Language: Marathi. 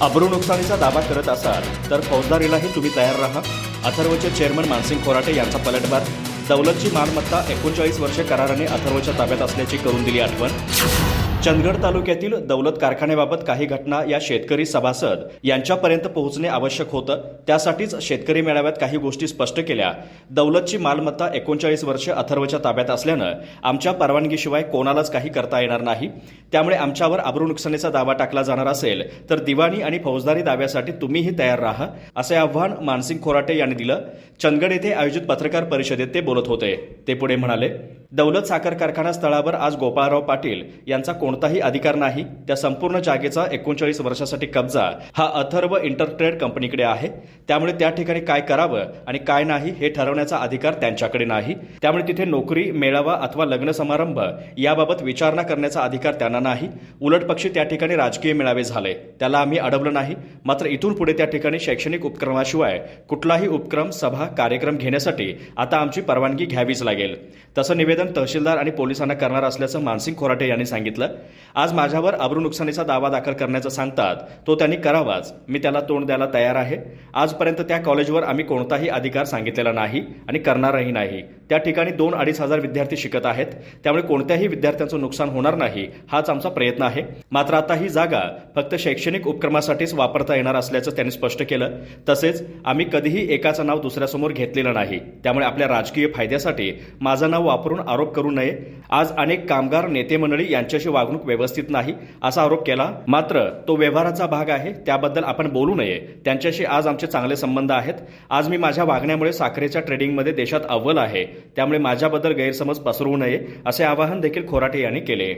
अब्रू नुकसानीचा दावा करत असाल तर फौजदारीलाही तुम्ही तयार राहा. अथर्वचे चेअरमन मानसिंग खोराटे यांचा पलटवार. दौलतची मालमत्ता 39 वर्षे कराराने अथर्वच्या ताब्यात असल्याची करून दिली आठवण. चंदगड तालुक्यातील दौलत कारखान्याबाबत काही घटना या शेतकरी सभासद यांच्यापर्यंत पोहोचणे आवश्यक होतं. त्यासाठीच शेतकरी मेळाव्यात काही गोष्टी स्पष्ट केल्या. दौलतची मालमत्ता 39 वर्षे अथर्वच्या ताब्यात असल्यानं आमच्या परवानगीशिवाय कोणालाच काही करता येणार नाही. त्यामुळे आमच्यावर अब्रू नुकसानीचा दावा टाकला जाणार असेल तर दिवाणी आणि फौजदारी दाव्यासाठी तुम्हीही तयार राहा, असे आव्हान मानसिंग खोराटे यांनी दिलं. चंदगड येथे आयोजित पत्रकार परिषदेत ते बोलत होते. ते पुढे म्हणाले, दौलत साखर कारखाना स्थळावर आज गोपाळराव पाटील यांचा कोणताही अधिकार नाही. त्या संपूर्ण जागेचा 39 वर्षासाठी कब्जा हा अथर्व इंटरट्रेड कंपनीकडे आहे. त्यामुळे त्या ठिकाणी काय करावं आणि काय नाही हे ठरवण्याचा अधिकार त्यांच्याकडे नाही. त्यामुळे तिथे नोकरी, मेळावा अथवा लग्न समारंभ याबाबत विचारणा करण्याचा अधिकार त्यांना नाही. उलटपक्षी त्या ठिकाणी राजकीय मेळावे झाले, त्याला आम्ही अडवलं नाही. मात्र इथून पुढे त्या ठिकाणी शैक्षणिक उपक्रमाशिवाय कुठलाही उपक्रम, सभा, कार्यक्रम घेण्यासाठी आता आमची परवानगी घ्यावीच लागेल. तसं निवेदन तहसीलदार आणि पोलिसांना करणार असल्याचं मानसिंग खोराटे यांनी सांगितलं. आज माझ्यावर अब्रू नुकसानीचा दावा दाखल करण्याचं सांगतात, तो त्यांनी करावाच. मी त्याला तोंड द्यायला तयार आहे. आजपर्यंत त्या कॉलेजवर आम्ही कोणताही अधिकार सांगितलेला नाही आणि करणारही नाही. त्या ठिकाणी 2-2.5 हजार विद्यार्थी शिकत आहेत. त्यामुळे कोणत्याही विद्यार्थ्यांचं नुकसान होणार नाही, हाच आमचा प्रयत्न आहे. मात्र आता ही जागा फक्त शैक्षणिक उपक्रमासाठीच वापरता येणार असल्याचं त्यांनी स्पष्ट केलं. तसेच आम्ही कधीही एकाचं नाव दुसऱ्यासमोर घेतलेलं नाही. त्यामुळे आपल्या राजकीय फायद्यासाठी माझं नाव वापरून आरोप करू नये. आज अनेक कामगार, नेते मंडळी यांच्याशी वागणूक व्यवस्थित नाही असा आरोप केला. मात्र तो व्यवहाराचा भाग आहे, त्याबद्दल आपण बोलू नये. त्यांच्याशी आज आमचे चांगले संबंध आहेत. आज मी माझ्या वागण्यामुळे साखरेच्या ट्रेडिंगमध्ये देशात अव्वल आहे. त्यामुळे माझ्याबद्दल गैरसमज पसरवू नये, असे आवाहन देखील खोराटे यांनी केले.